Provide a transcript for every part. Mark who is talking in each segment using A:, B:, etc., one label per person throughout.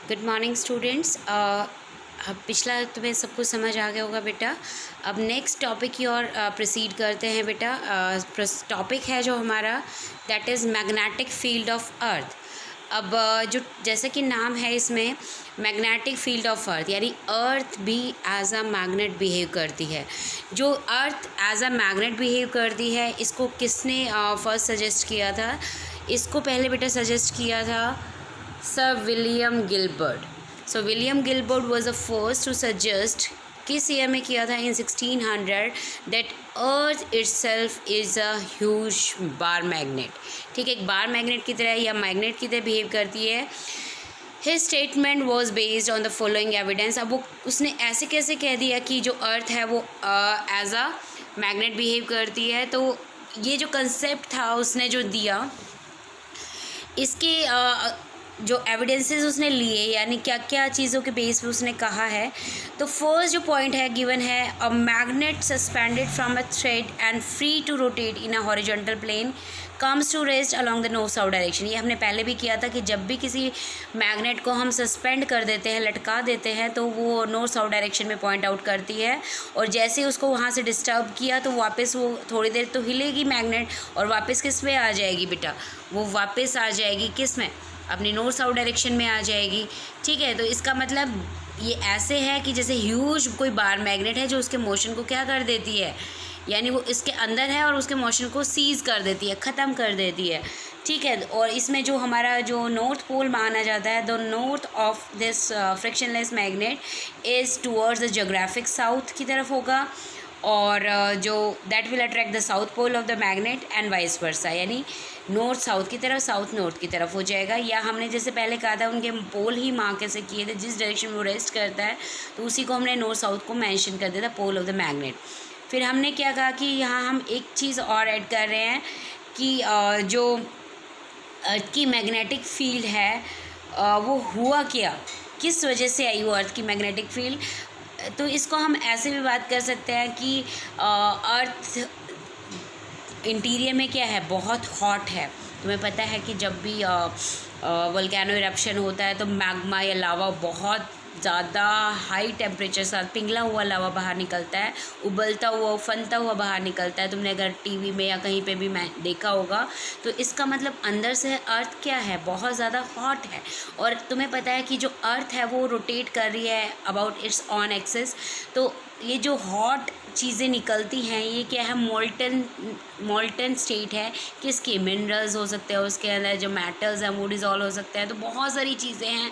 A: Good morning students. अब पिछला तुम्हें सब कुछ समझ आ गया होगा बेटा। अब नेक्स्ट टॉपिक की ओर प्रोसीड करते हैं बेटा। टॉपिक है जो हमारा, that is magnetic field of अर्थ। अब जो जैसे कि नाम है इसमें, मैग्नेटिक फील्ड ऑफ अर्थ, यानी अर्थ भी एज अ मैग्नेट बिहेव करती है। जो earth as a magnet behave करती है, इसको किसने फर्स्ट सजेस्ट किया था? इसको पहले बेटा सजेस्ट किया था Sir William Gilbert. So William Gilbert was the first to suggest, किस ईयर में किया था? इन 1600, that earth itself is a huge bar magnet. ठीक है, एक बार मैग्नेट की तरह या मैग्नेट की तरह बिहेव करती है। His statement was based on the following evidence. अब वो उसने ऐसे कैसे कह दिया कि जो अर्थ है वो एज अ मैग्नेट बिहेव करती है? तो ये जो कंसेप्ट था उसने जो दिया, इसके जो एविडेंसेस उसने लिए, यानी क्या क्या चीज़ों के बेस पे उसने कहा है। तो फर्स्ट जो पॉइंट है गिवन है, a magnet suspended from a thread and free to rotate in a horizontal plane comes to rest along the north south direction. ये हमने पहले भी किया था कि जब भी किसी मैग्नेट को हम सस्पेंड कर देते हैं, लटका देते हैं, तो वो नॉर्थ साउथ डायरेक्शन में पॉइंट आउट करती है। और जैसे ही उसको वहाँ से डिस्टर्ब किया तो वापस वो थोड़ी देर तो हिलेगी मैग्नेट, और वापस किस में आ जाएगी बेटा? वो वापस आ जाएगी किस में? अपनी नॉर्थ साउथ डायरेक्शन में आ जाएगी। ठीक है, तो इसका मतलब ये ऐसे है कि जैसे ह्यूज कोई बार मैग्नेट है जो उसके मोशन को क्या कर देती है, यानी वो इसके अंदर है और उसके मोशन को सीज़ कर देती है, ख़त्म कर देती है। ठीक है, और इसमें जो हमारा जो नॉर्थ पोल माना जाता है, the north of this frictionless magnet is towards the geographic south की तरफ होगा, और जो that will attract the south pole of the magnet and vice versa, यानी नॉर्थ साउथ की तरफ, साउथ नॉर्थ की तरफ हो जाएगा। या हमने जैसे पहले कहा था, उनके पोल ही मार्क कैसे किए थे, जिस डायरेक्शन में वो रेस्ट करता है तो उसी को हमने नॉर्थ साउथ को मेंशन कर दिया था, पोल ऑफ द मैग्नेट। फिर हमने क्या कहा कि यहाँ हम एक चीज़ और ऐड कर रहे हैं कि जो अर्थ की मैग्नेटिक फील्ड है, वो हुआ क्या, किस वजह से आई वो अर्थ की मैग्नेटिक फील्ड। तो इसको हम ऐसे भी बात कर सकते हैं कि अर्थ इंटीरियर में क्या है, बहुत हॉट है। तुम्हें पता है कि जब भी वोल्केनो इरप्शन होता है तो मैग्मा या लावा बहुत ज़्यादा हाई टेम्परेचर साथ पिघला हुआ लावा बाहर निकलता है, उबलता हुआ, उफनता हुआ बाहर निकलता है। तुमने अगर टीवी में या कहीं पे भी मैं देखा होगा, तो इसका मतलब अंदर से अर्थ क्या है, बहुत ज़्यादा हॉट है। और तुम्हें पता है कि जो अर्थ है वो रोटेट कर रही है अबाउट इट्स ऑन एक्सिस। तो ये जो हॉट चीज़ें निकलती हैं, ये क्या है, मोल्टन स्टेट है। किसके? मिनरल्स हो सकते हैं, उसके अंदर जो मेटल्स हैं वो डिज़ोल्व हो सकते हैं। तो बहुत सारी चीज़ें हैं।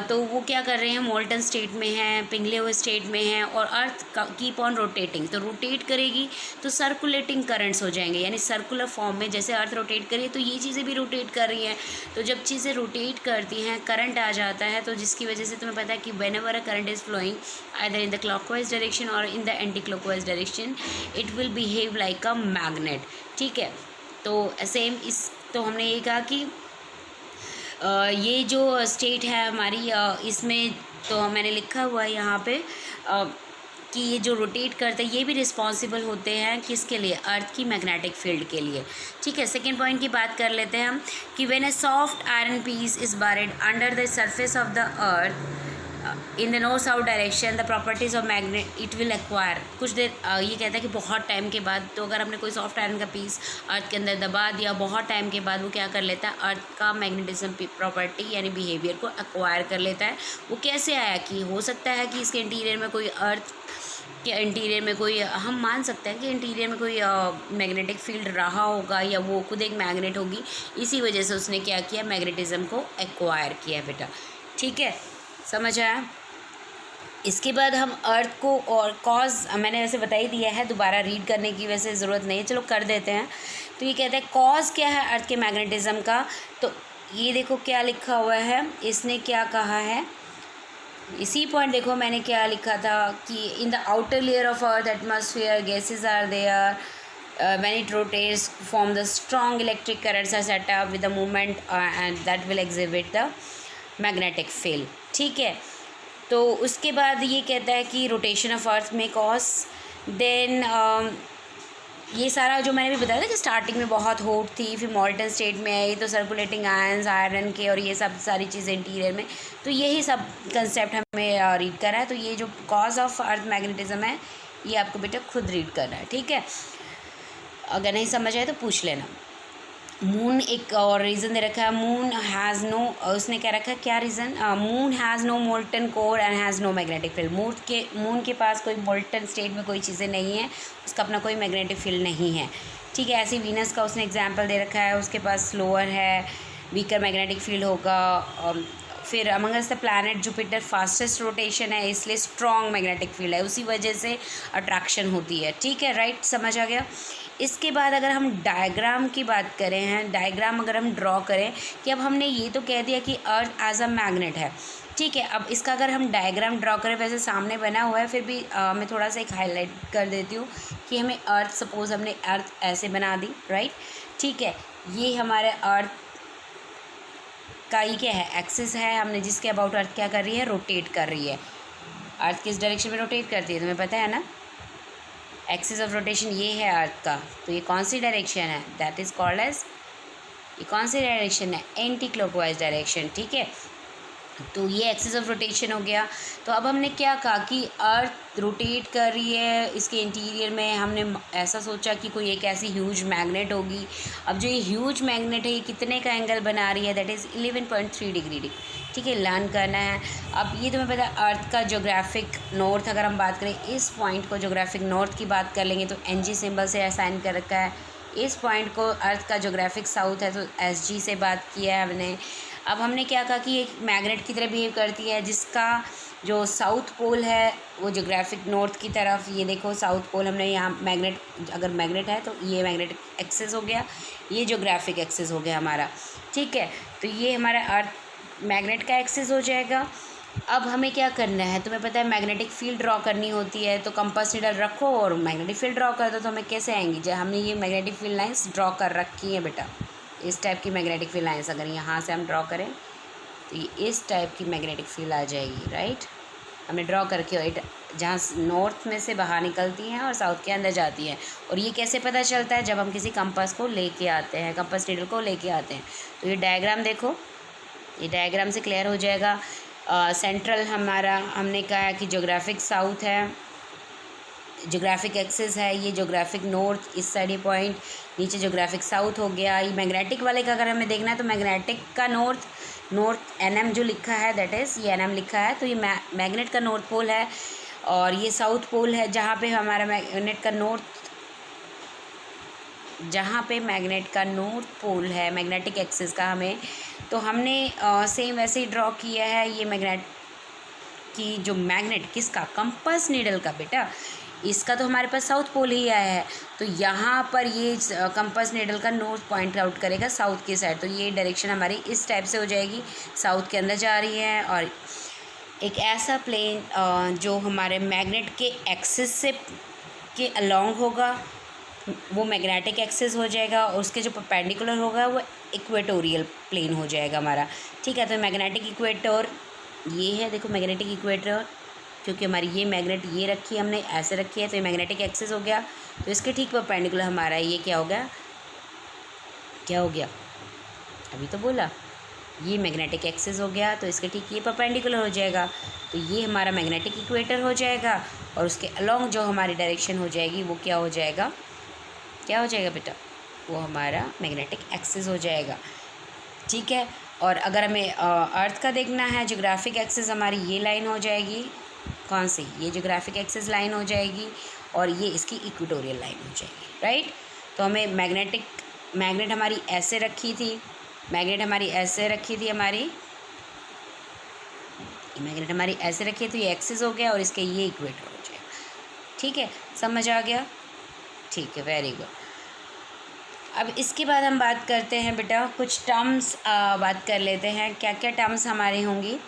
A: तो वो क्या कर रहे हैं, मोल्टन स्टेट में हैं, पिघले हुए स्टेट में हैं, और अर्थ कीप ऑन रोटेटिंग। तो रोटेट करेगी तो सर्कुलेटिंग करंट्स हो जाएंगे, यानी सर्कुलर फॉर्म में जैसे अर्थ रोटेट करिए तो ये चीज़ें भी रोटेट कर रही हैं। तो जब चीज़ें रोटेट करती हैं, करंट आ जाता है, तो जिसकी वजह से तुम्हें पता है कि whenever a current is flowing either in the clockwise direction और in the anti clockwise direction, it will behave like a magnet. ठीक है, तो सेम इस, तो हमने ये कहा कि ये जो स्टेट है हमारी, इसमें तो मैंने लिखा हुआ है यहाँ पे कि ये जो रोटेट करते हैं ये भी रिस्पॉन्सिबल होते हैं किसके लिए? अर्थ की मैग्नेटिक फील्ड के लिए। ठीक है, सेकेंड पॉइंट की बात कर लेते हैं हम कि when a soft iron piece is buried under the surface of the earth in the north south direction, the properties of magnet it will acquire. कुछ देर ये कहता है कि बहुत टाइम के बाद, तो अगर हमने कोई सॉफ्ट आयरन का पीस अर्थ के अंदर दबा दिया, बहुत टाइम के बाद वो क्या कर लेता है, अर्थ का मैग्नेटिज्म प्रॉपर्टी यानी बिहेवियर को एक्वायर कर लेता है। वो कैसे आया? कि हो सकता है कि इसके इंटीरियर में कोई, अर्थ के इंटीरियर में कोई, हम मान सकते हैं कि इंटीरियर में कोई मैग्नेटिक फील्ड रहा होगा, या वो खुद एक मैग्नेट होगी, इसी वजह से उसने क्या किया, मैग्नेटिज्म को एक्वायर किया बेटा। ठीक है, समझ आया? इसके बाद हम अर्थ को, और कॉज मैंने वैसे बता ही दिया है, दोबारा रीड करने की वैसे ज़रूरत नहीं है, चलो कर देते हैं। तो ये कहते हैं कॉज क्या है अर्थ के मैग्नेटिज्म का। तो ये देखो क्या लिखा हुआ है, इसने क्या कहा है, इसी पॉइंट देखो मैंने क्या लिखा था कि in the outer layer of earth atmosphere gases are there, when it rotates form the strong electric currents are set up with the movement and that will exhibit the magnetic field। ठीक है, तो उसके बाद ये कहता है कि rotation of earth में कॉज, देन ये सारा जो मैंने भी बताया था कि स्टार्टिंग में बहुत हॉट थी, फिर मॉल्टन स्टेट में आई, तो सर्कुलेटिंग आयंस आयरन के और ये सब सारी चीज़ें इंटीरियर में, तो यही सब कंसेप्ट हमें रीड करना है। तो ये जो कॉज ऑफ अर्थ मैग्नेटिज्म है ये आपको बेटा खुद रीड करना है, ठीक है। अगर नहीं समझ आए तो पूछ लेना। मून एक और रीज़न दे रखा है, मून हैज़ नो, उसने क्या रखा है, क्या reason, moon has no molten core and has no magnetic field. Moon के पास कोई मोल्टन स्टेट में कोई चीज़ें नहीं है, उसका अपना कोई मैग्नेटिक फील्ड नहीं है, ठीक है। ऐसे वीनस का उसने एग्जाम्पल दे रखा है, उसके पास स्लोअर है, वीकर मैग्नेटिक फील्ड होगा। फिर Among Us the planet Jupiter fastest rotation है, इसलिए स्ट्रॉन्ग मैग्नेटिक फील्ड है, उसी वजह से अट्रैक्शन होती है, ठीक है, राइट, समझ आ गया। इसके बाद अगर हम डायग्राम की बात करें हैं, डायग्राम अगर हम ड्रॉ करें कि अब हमने ये तो कह दिया कि अर्थ एज अ मैग्नेट है, ठीक है। अब इसका अगर हम डायग्राम ड्रॉ करें, वैसे सामने बना हुआ है, फिर भी मैं थोड़ा सा एक हाईलाइट कर देती हूँ कि हमें अर्थ, सपोज़ हमने अर्थ ऐसे बना दी, राइट, ठीक है। ये हमारे अर्थ का ये क्या है, एक्सिस है, हमने जिसके अबाउट अर्थ क्या कर रही है, रोटेट कर रही है। अर्थ किस डायरेक्शन में रोटेट करती है तुम्हें पता है ना, एक्सिस ऑफ रोटेशन ये है अर्थ का, तो ये कौन सी डायरेक्शन है, दैट इज़ कॉल्ड एज, ये कौन सी डायरेक्शन है, एंटी क्लॉकवाइज डायरेक्शन, ठीक है। तो ये एक्सिस ऑफ रोटेशन हो गया। तो अब हमने क्या कहा कि अर्थ रोटेट कर रही है, इसके इंटीरियर में हमने ऐसा सोचा कि कोई एक ऐसी ह्यूज मैग्नेट होगी। अब जो ये ह्यूज मैग्नेट है ये कितने का एंगल बना रही है, दैट इज़ 11.3 डिग्री, ठीक है, लर्न करना है। अब ये तुम्हें पता है अर्थ का जोग्राफिक नॉर्थ, अगर हम बात करें इस पॉइंट को जोग्राफिक नॉर्थ की बात कर लेंगे तो NG सिंबल से असाइन कर रखा है। इस पॉइंट को अर्थ का जोग्राफिक साउथ है तो SG से बात किया है हमने। अब हमने क्या कहा कि एक मैग्नेट की तरह बिहेव करती है, जिसका जो साउथ पोल है वो जोग्राफिक नॉर्थ की तरफ, ये देखो साउथ पोल हमने यहाँ मैग्नेट, अगर मैग्नेट है तो ये मैग्नेटिक एक्सिस हो गया, ये जोग्राफिक एक्सिस हो गया हमारा, ठीक है। तो ये हमारा अर्थ मैग्नेट का एक्सिस हो जाएगा। अब हमें क्या करना है, तुम्हें पता है मैग्नेटिक फील्ड ड्रॉ करनी होती है, तो कंपास नीडल रखो और मैग्नेटिक फील्ड ड्रॉ कर दो, तो हमें कैसे आएंगी, जब हमने ये मैग्नेटिक फील्ड लाइंस ड्रॉ कर रखी हैं बेटा, इस टाइप की मैग्नेटिक फील्ड लाइंस अगर यहाँ से हम ड्रॉ करें तो ये इस टाइप की मैग्नेटिक फील्ड आ जाएगी, राइट। हमने ड्रॉ करके जहाँ नॉर्थ में से बाहर निकलती हैं और साउथ के अंदर जाती हैं। और ये कैसे पता चलता है, जब हम किसी कंपास को लेके आते हैं, कंपास नीडल को लेके आते हैं। तो ये डायग्राम देखो, ये डायग्राम से क्लियर हो जाएगा। सेंट्रल हमारा हमने कहा कि जोग्राफिक साउथ है, जोग्राफिक एक्सिस है, ये जोग्राफिक नॉर्थ, इस साइड ये पॉइंट, नीचे जोग्राफिक साउथ हो गया। ये मैग्नेटिक वाले का अगर हमें देखना है तो मैग्नेटिक का नॉर्थ NM जो लिखा है, दैट इज़ ये NM लिखा है, तो ये मैग्नेट का नॉर्थ पोल है। और ये साउथ पोल है जहाँ पे हमारा मैग्नेट का नॉर्थ पोल है मैग्नेटिक एक्सिस का हमें, तो हमने सेम वैसे ही ड्रॉ किया है। ये मैग्नेट किसका, कंपास नीडल का बेटा, इसका तो हमारे पास साउथ पोल ही आया है, तो यहाँ पर ये कंपास नीडल का नॉर्थ पॉइंट आउट करेगा साउथ की साइड, तो ये डायरेक्शन हमारी इस टाइप से हो जाएगी, साउथ के अंदर जा रही है। और एक ऐसा प्लेन जो हमारे मैग्नेट के एक्सिस से के अलोंग होगा वो मैग्नेटिक एक्सिस हो जाएगा, और उसके जो परपेंडिकुलर होगा वो इक्वेटोरियल प्लेन हो जाएगा हमारा, ठीक है। तो मैग्नेटिक इक्वेटर ये है, देखो मैग्नेटिक इक्वेटर, क्योंकि हमारी ये मैग्नेट ये रखी है हमने ऐसे रखी है, तो ये मैग्नेटिक एक्सिस हो गया। तो इसके ठीक परपेंडिकुलर हमारा ये क्या हो गया, अभी तो बोला, ये मैग्नेटिक एक्सिस हो गया, तो इसके ठीक ये परपेंडिकुलर हो जाएगा, तो ये हमारा मैग्नेटिक इक्वेटर हो जाएगा। और उसके अलोंग जो हमारी डायरेक्शन हो जाएगी वो क्या हो जाएगा बेटा, वो हमारा मैग्नेटिक एक्सिस हो जाएगा, ठीक है। और अगर हमें अर्थ का देखना है, जोग्राफिक एक्सिस हमारी ये लाइन हो जाएगी, कौन सी, ये जोग्राफिक एक्सिस लाइन हो जाएगी, और ये इसकी इक्वेटोरियल लाइन हो जाएगी, राइट। तो हमें मैग्नेट हमारी ऐसे रखी थी, मैग्नेट हमारी ऐसे रखी थी तो ये एक्सिस हो गया और इसके ये इक्वेटर हो जाएगा, ठीक है, समझ आ गया, ठीक है, वेरी गुड। अब इसके बाद हम बात करते हैं बेटा कुछ टर्म्स बात कर लेते हैं, क्या क्या टर्म्स हमारी होंगी।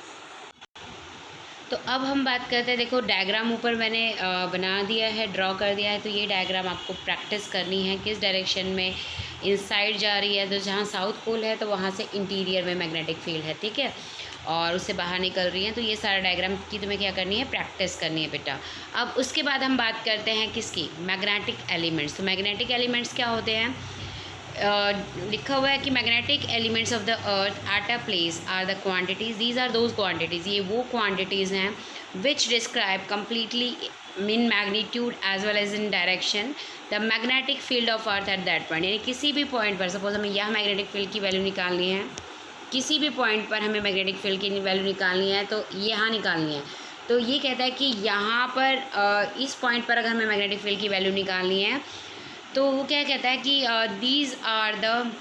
A: तो अब हम बात करते हैं, देखो डायग्राम ऊपर मैंने बना दिया है, ड्रॉ कर दिया है, तो ये डायग्राम आपको प्रैक्टिस करनी है, किस डायरेक्शन में इनसाइड जा रही है, तो जहाँ साउथ पोल है तो वहाँ से इंटीरियर में मैग्नेटिक फील्ड है, ठीक है, और उससे बाहर निकल रही है। तो ये सारा डायग्राम की तुम्हें क्या करनी है, प्रैक्टिस करनी है बेटा। अब उसके बाद हम बात करते हैं किसकी, मैग्नेटिक एलिमेंट्स। तो मैग्नेटिक एलिमेंट्स क्या होते हैं, लिखा हुआ है कि magnetic elements of the earth at a place are the quantities, these are those quantities, ये वो क्वांटिटीज़ हैं which describe completely in magnitude as well as in direction the magnetic field of earth at that point. यानी किसी भी point पर, suppose हमें यह magnetic field की वैल्यू निकालनी है, किसी भी पॉइंट पर हमें मैग्नेटिक फील्ड की वैल्यू निकालनी है तो यहाँ निकालनी है। तो ये कहता है कि यहाँ पर इस पॉइंट पर अगर हमें मैग्नेटिक फील्ड की वैल्यू निकालनी है तो वो क्या कहता है कि दीज आर द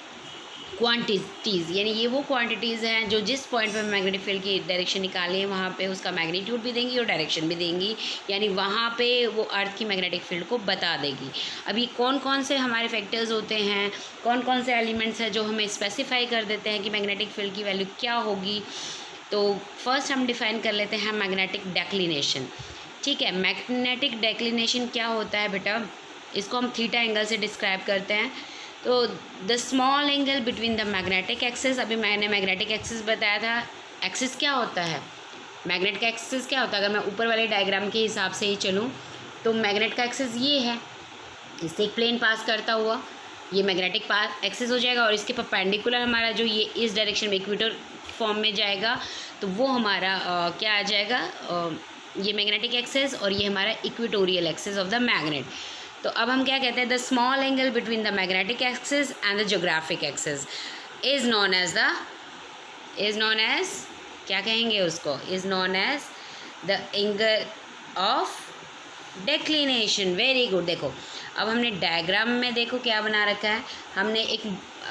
A: क्वांटिटीज़, यानी ये वो क्वांटिटीज़ हैं जो जिस पॉइंट पर मैग्नेटिक फील्ड की डायरेक्शन निकाली है वहाँ पे उसका मैग्नीट्यूड भी देंगी और डायरेक्शन भी देंगी, यानी वहाँ पे वो अर्थ की मैग्नेटिक फील्ड को बता देगी। अभी कौन कौन से हमारे फैक्टर्स होते हैं, कौन कौन से एलिमेंट्स हैं जो हमें स्पेसिफाई कर देते हैं कि मैग्नेटिक फील्ड की वैल्यू क्या होगी। तो फर्स्ट हम डिफ़ाइन कर लेते हैं मैग्नेटिक डेक्लिनेशन, ठीक है। मैग्नेटिक डेक्लिनेशन क्या होता है बेटा, इसको हम थीटा एंगल से डिस्क्राइब करते हैं। तो the small angle between the magnetic axis, अभी मैंने मैग्नेटिक एक्सिस बताया था, एक्सिस क्या होता है, मैग्नेट का एक्सिस क्या होता है, अगर मैं ऊपर वाले डायग्राम के हिसाब से ही चलूँ तो मैग्नेट का एक्सिस ये है, इससे एक प्लेन पास करता हुआ ये मैग्नेटिक पास एक्सिस हो जाएगा, और इसके परपेंडिकुलर हमारा जो ये इस डायरेक्शन में इक्वेटर फॉर्म में जाएगा तो वो हमारा क्या आ जाएगा, ये मैग्नेटिक एक्सिस और ये हमारा equatorial axis of the magnet. तो अब हम क्या कहते हैं, the small angle between the magnetic axis and the geographic axis is known as क्या कहेंगे उसको, is known as the angle of declination. Very good. देखो अब हमने डायग्राम में देखो क्या बना रखा है, हमने एक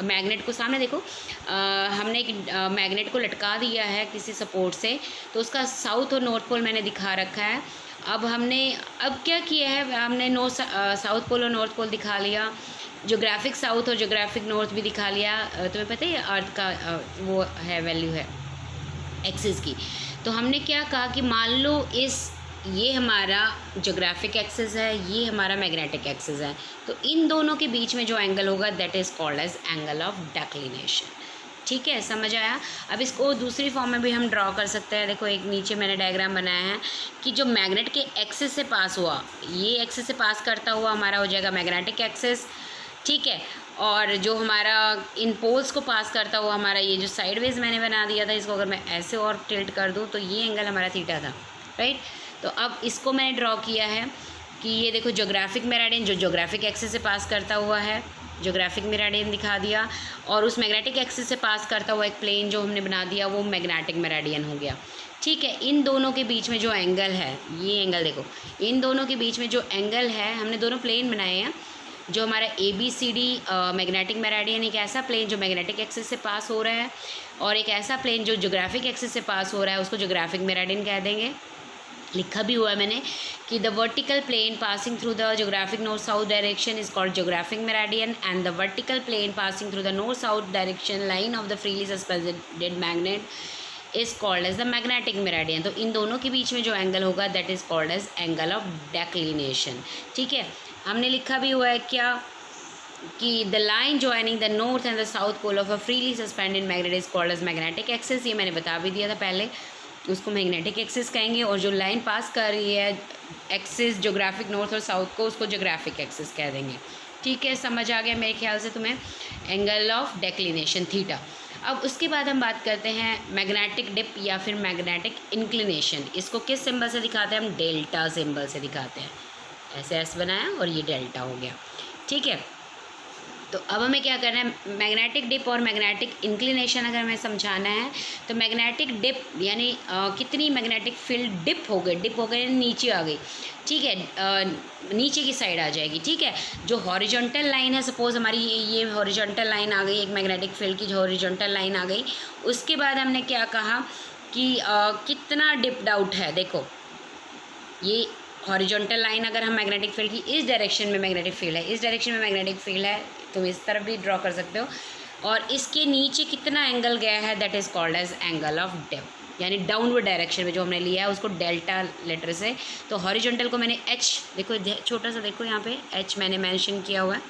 A: मैग्नेट को सामने देखो, हमने एक मैग्नेट को लटका दिया है किसी सपोर्ट से, तो उसका साउथ और नॉर्थ पोल मैंने दिखा रखा है। अब क्या किया है, हमने साउथ पोल और नॉर्थ पोल दिखा लिया, ज्योग्राफिक साउथ और ज्योग्राफिक नॉर्थ भी दिखा लिया। तुम्हें पता है अर्थ का वो है वैल्यू है एक्सिस की। तो हमने क्या कहा कि मान लो ये हमारा ज्योग्राफिक एक्सिस है, ये हमारा मैग्नेटिक एक्सिस है, तो इन दोनों के बीच में जो एंगल होगा that is called as angle of declination. ठीक है, समझ आया। अब इसको दूसरी फॉर्म में भी हम ड्रॉ कर सकते हैं। देखो एक नीचे मैंने डायग्राम बनाया है कि जो मैग्नेट के एक्सिस से पास हुआ, ये एक्सिस से पास करता हुआ हमारा हो जाएगा मैग्नेटिक एक्सिस, ठीक है। और जो हमारा इन पोल्स को पास करता हुआ हमारा ये जो साइडवेज मैंने बना दिया था, इसको अगर मैं ऐसे और टिल्ट कर दूँ तो ये एंगल हमारा थीटा था, राइट। तो अब इसको मैंने ड्रॉ किया है कि ये देखो ज्योग्राफिक मेरिडियन जो ज्योग्राफिक एक्सिस से पास करता हुआ है, ज्योग्राफिक मेरिडियन दिखा दिया, और उस मैग्नेटिक एक्सिस से पास करता हुआ एक प्लेन जो हमने बना दिया वो मैग्नेटिक मेरिडियन हो गया, ठीक है। इन दोनों के बीच में जो एंगल है, ये एंगल देखो, इन दोनों के बीच में जो एंगल है, हमने दोनों प्लेन बनाए हैं। जो हमारा ABCD मैग्नेटिक मेरिडियन, एक ऐसा प्लेन जो मैग्नेटिक एक्सिस से पास हो रहा है, और एक ऐसा प्लेन जो ज्योग्राफिक एक्सिस से पास हो रहा है, उसको ज्योग्राफिक मेरिडियन कह देंगे। लिखा भी हुआ है मैंने कि the vertical plane passing through the geographic north south direction is called geographic meridian, and the vertical plane passing through the north south direction line of the freely suspended magnet is called as the magnetic meridian. तो इन दोनों के बीच में जो angle होगा that is called as angle of declination, ठीक है। हमने लिखा भी हुआ है क्या कि the line joining the north and the south pole of a freely suspended magnet is called as magnetic axis. ये मैंने बता भी दिया था पहले, उसको मैग्नेटिक एक्सिस कहेंगे, और जो लाइन पास कर रही है एक्सिस ज्योग्राफिक नॉर्थ और साउथ को, उसको ज्योग्राफिक एक्सिस कह देंगे, ठीक है। समझ आ गया मेरे ख्याल से तुम्हें एंगल ऑफ डेक्लिनेशन थीटा। अब उसके बाद हम बात करते हैं मैग्नेटिक डिप या फिर मैग्नेटिक इंक्लिनेशन। इसको किस सिंबल से दिखाते हैं हम, डेल्टा सिंबल से दिखाते हैं। ऐसे एस बनाया और ये डेल्टा हो गया, ठीक है। तो अब हमें क्या करना है, मैग्नेटिक डिप और मैग्नेटिक इंक्लिनेशन अगर हमें समझाना है तो मैग्नेटिक डिप यानी कितनी मैग्नेटिक फील्ड डिप हो गई नीचे आ गई, ठीक है, नीचे की साइड आ जाएगी, ठीक है। जो हॉरिजॉन्टल लाइन है, सपोज हमारी ये हॉरिजॉन्टल लाइन आ गई, एक मैग्नेटिक फील्ड की जो हॉरिजॉन्टल लाइन आ गई, उसके बाद हमने क्या कहा कि कितना डिप्ड आउट है। देखो ये हॉरिजॉन्टल लाइन अगर हम मैग्नेटिक फील्ड की इस डायरेक्शन में मैग्नेटिक फील्ड है, इस डायरेक्शन में मैग्नेटिक फील्ड है, तुम इस तरफ भी ड्रॉ कर सकते हो, और इसके नीचे कितना एंगल गया है that is called as angle of dip, यानी डाउनवर्ड डायरेक्शन में जो हमने लिया है उसको डेल्टा लेटर से। तो हॉरिजॉन्टल को मैंने H, देखो छोटा सा देखो यहाँ पे H मैंने मेंशन किया हुआ है,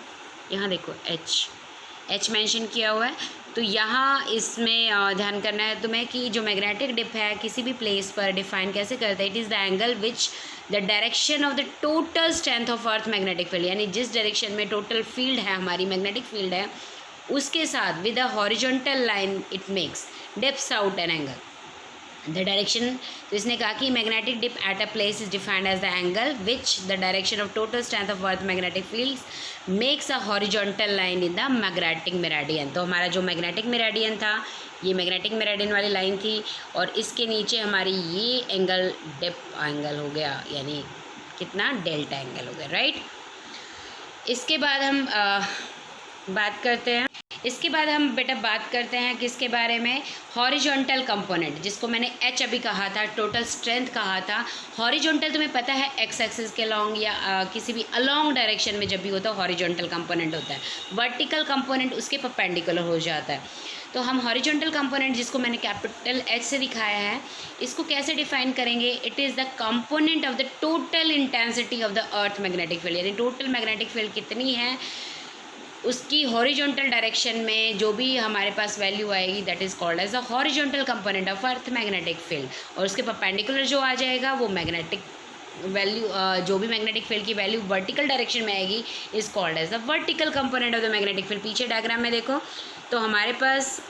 A: यहाँ देखो H, एच मेंशन किया हुआ है। तो यहाँ इसमें ध्यान करना है तुम्हें कि जो मैग्नेटिक डिप है किसी भी प्लेस पर डिफाइन कैसे करते हैं, it is the angle which the direction of the total strength of earth magnetic field, यानी जिस डायरेक्शन में टोटल फील्ड है हमारी मैग्नेटिक फील्ड है उसके साथ with a horizontal line it makes dips out an angle the direction. तो इसने कहा कि magnetic dip at a place is defined as the angle which the direction of total strength of earth magnetic field makes a horizontal line in the magnetic meridian. तो हमारा जो magnetic meridian था ये magnetic meridian वाली line थी और इसके नीचे हमारी ये एंगल डिप एंगल हो गया, यानी कितना डेल्टा एंगल हो गया, राइट। इसके बाद हम बात करते हैं बेटा बात करते हैं किसके बारे में, हॉरिजॉन्टल कंपोनेंट, जिसको मैंने एच अभी कहा था, टोटल स्ट्रेंथ कहा था। हॉरिजॉन्टल तुम्हें पता है एक्स एक्सिस के लॉन्ग या किसी भी अलॉन्ग डायरेक्शन में जब भी होता है हॉरिजॉन्टल कंपोनेंट होता है, वर्टिकल कंपोनेंट उसके परपेंडिकुलर हो जाता है। तो हम हॉरिजॉन्टल कंपोनेंट जिसको मैंने कैपिटल एच से दिखाया है इसको कैसे डिफाइन करेंगे, it is the component of the total intensity of the earth magnetic field, यानी टोटल मैग्नेटिक फील्ड कितनी है उसकी हॉरिजॉन्टल डायरेक्शन में जो भी हमारे पास वैल्यू आएगी that is called as a horizontal component of earth magnetic field, और उसके परपेंडिकुलर जो आ जाएगा वो मैग्नेटिक वैल्यू, जो भी मैग्नेटिक फील्ड की वैल्यू वर्टिकल डायरेक्शन में आएगी is called as the vertical component of the magnetic field. पीछे डायग्राम में देखो तो हमारे पास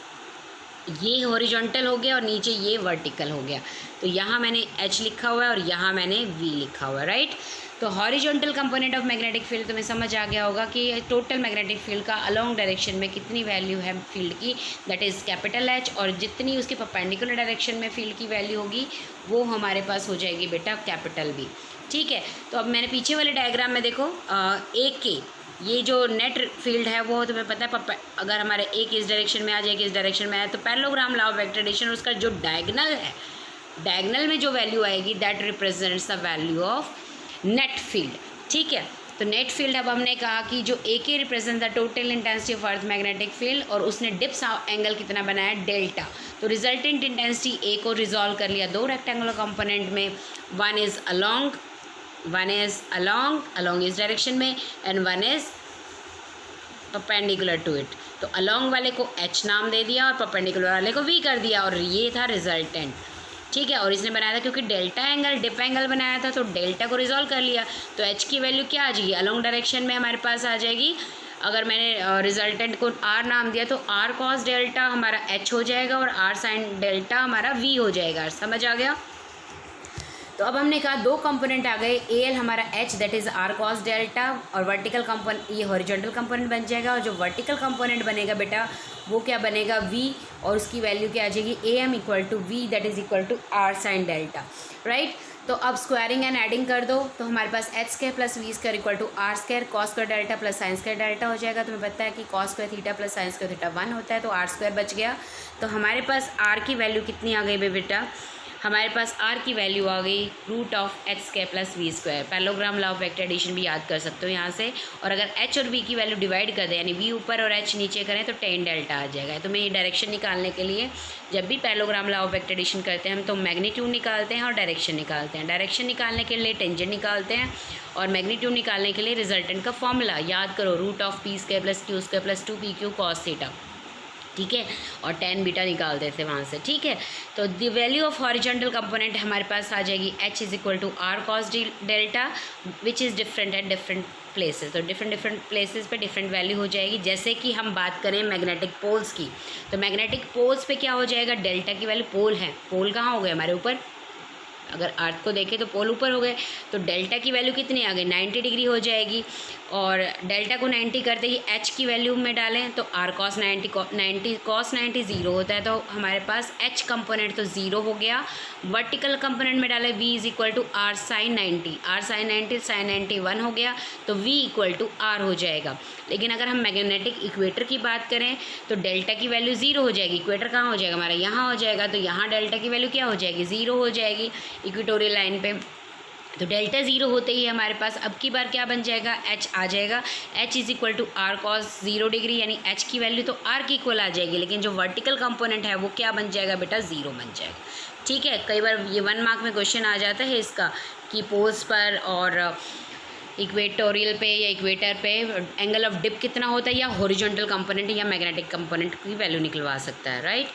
A: ये हॉरिजॉन्टल हो गया और नीचे ये वर्टिकल हो गया, तो यहाँ मैंने एच लिखा हुआ है और यहाँ मैंने वी लिखा हुआ है, राइट। तो horizontal component of magnetic field तुम्हें समझ आ गया होगा कि टोटल मैग्नेटिक फील्ड का अलॉन्ग डायरेक्शन में कितनी वैल्यू है फील्ड की, दैट इज़ कैपिटल एच, और जितनी उसके परपेंडिकुलर डायरेक्शन में फील्ड की वैल्यू होगी वो हमारे पास हो जाएगी बेटा कैपिटल बी, ठीक है। तो अब मैंने पीछे वाले डायग्राम में देखो ए के ये जो नेट फील्ड है वो तुम्हें पता है अगर हमारे एक इस डायरेक्शन में आ जाएगी इस डायरेक्शन में आए तो parallelogram law of vector addition उसका जो डायगोनल है, डायगोनल में जो वैल्यू आएगी that represents the value of net field, ठीक है। तो नेट फील्ड अब हमने कहा कि जो ए के represent the total intensity of earth magnetic field और उसने डिप्स एंगल कितना बनाया डेल्टा, तो रिजल्टेंट इंटेंसिटी ए को रिजॉल्व कर लिया दो रेक्टेंगुलर कंपोनेंट में, वन इज़ along इस डायरेक्शन में and one is perpendicular to it. तो along वाले को h नाम दे दिया और परपेंडिकुलर वाले को v कर दिया और ये था रिजल्टेंट, ठीक है। और इसने बनाया था क्योंकि डेल्टा एंगल डिप एंगल बनाया था तो डेल्टा को रिजॉल्व कर लिया, तो h की वैल्यू क्या आ जाएगी अलॉन्ग डायरेक्शन में हमारे पास आ जाएगी, अगर मैंने रिजल्टेंट को r नाम दिया तो r cos डेल्टा हमारा h हो जाएगा और r sin डेल्टा हमारा v हो जाएगा, समझ आ गया। तो अब हमने कहा दो कंपोनेंट आ गए, ए एल हमारा H that is R cos delta और वर्टिकल कंपोनेंट ये हॉरिजॉन्टल कंपोनेंट बन जाएगा, और जो वर्टिकल कंपोनेंट बनेगा बेटा वो क्या बनेगा वी, और उसकी वैल्यू क्या आ जाएगी A M equal to v that is equal to are sine delta, right. तो अब स्क्वायरिंग एंड एडिंग कर दो तो हमारे पास h square plus we square equal to r square cos square delta plus sine square delta हो जाएगा। तुम्हें पता है कि cos square theta plus sine square theta 1 होता है, तो आर स्क्वायर बच गया। तो हमारे पास आर की वैल्यू कितनी आ गई बेटा, हमारे पास r की वैल्यू आ गई root of H square plus we square, parallelogram law of vector addition भी याद कर सकते हो यहाँ से, और अगर h और v की वैल्यू डिवाइड कर दें यानी v ऊपर और h नीचे करें तो टेन डेल्टा आ जाएगा। तो मैं ये डायरेक्शन निकालने के लिए जब भी parallelogram law of vector addition करते हैं हम तो मैग्नीट्यूड निकालते हैं और डायरेक्शन निकालते हैं, डायरेक्शन निकालने के लिए टेंजेंट निकालते हैं और मैग्नीट्यूड निकालने के लिए रिजल्टेंट का फॉर्मूला याद करो, root of P square plus Q square plus 2pq cos theta, ठीक है, और टेन बीटा निकाल देते हैं वहाँ से, ठीक है। तो the value of horizontal component हमारे पास आ जाएगी h is equal to R cos delta which is different at different places, तो डिफरेंट प्लेसेस पे डिफरेंट वैल्यू हो जाएगी। जैसे कि हम बात करें मैग्नेटिक पोल्स की, तो मैग्नेटिक पोल्स पे क्या हो जाएगा, डेल्टा की वैल्यू, पोल है, पोल कहाँ हो गए हमारे ऊपर, अगर अर्थ को देखें तो पोल ऊपर हो गए, तो डेल्टा की वैल्यू कितनी आ गई 90 डिग्री हो जाएगी, और डेल्टा को 90 करते ही एच की वैल्यू में डालें तो आर कॉस 90 कॉस 90 ज़ीरो होता है, तो हमारे पास एच कंपोनेंट तो ज़ीरो हो गया। वर्टिकल कंपोनेंट में डालें V is equal to are sine 90, R sine 90 1 हो गया, तो वी इक्वल टू आर हो जाएगा। लेकिन अगर हम मैग्नेटिक इक्वेटर की बात करें तो डेल्टा की वैल्यू ज़ीरो हो जाएगी, इक्वेटर कहाँ हो जाएगा हमारा यहाँ हो जाएगा, तो यहाँ डेल्टा की वैल्यू क्या हो जाएगी ज़ीरो हो जाएगी इक्वेटोरियल लाइन पे। तो डेल्टा ज़ीरो होते ही हमारे पास अब की बार क्या बन जाएगा, एच आ जाएगा, H is equal to R cos 0 degree, यानी एच की वैल्यू तो आर की इक्वल आ जाएगी, लेकिन जो वर्टिकल कंपोनेंट है वो क्या बन जाएगा बेटा, ज़ीरो बन जाएगा, ठीक है। कई बार ये 1 मार्क में क्वेश्चन आ जाता है इसका कि पोल्स पर और इक्वेटोरियल पे या इक्वेटर पे एंगल ऑफ डिप कितना होता है, या हॉरिजॉन्टल कंपोनेंट या मैग्नेटिक कंपोनेंट की वैल्यू निकलवा सकता है, राइट।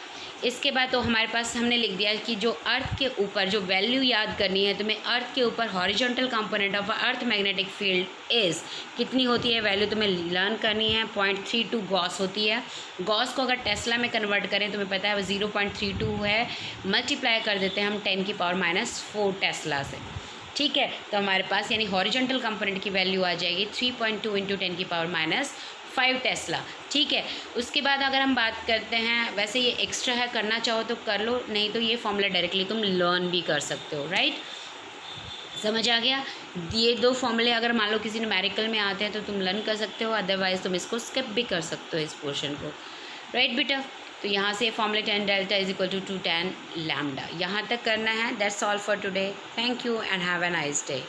A: इसके बाद तो हमारे पास हमने लिख दिया कि जो अर्थ के ऊपर जो वैल्यू याद करनी है तुम्हें, अर्थ के ऊपर horizontal component of earth magnetic field is कितनी होती है वैल्यू तुम्हें लर्न करनी है, 0.32 गॉस होती है। गॉस को अगर टेस्ला में कन्वर्ट करें तुम्हें पता है वो 0.32 है, मल्टीप्लाई कर देते हैं हम 10⁻⁴ टेस्ला से, ठीक है। तो हमारे पास यानी हॉरिजॉन्टल कंपोनेंट की वैल्यू आ जाएगी 3.2 × 10⁻⁵ टेस्ला, ठीक है। उसके बाद अगर हम बात करते हैं, वैसे ये एक्स्ट्रा है, करना चाहो तो कर लो, नहीं तो ये फॉर्मूला डायरेक्टली तुम लर्न भी कर सकते हो, राइट। समझ आ गया। ये दो फॉर्मूले अगर मान लो किसी न्यूमेरिकल में आते हैं तो तुम लर्न कर सकते हो, अदरवाइज़ तुम इसको स्किप भी कर सकते हो इस पोर्शन को, राइट बेटा। तो यहाँ से formula tan delta = 2 tan lambda यहाँ तक करना है। That's all for today. Thank you and have a nice day.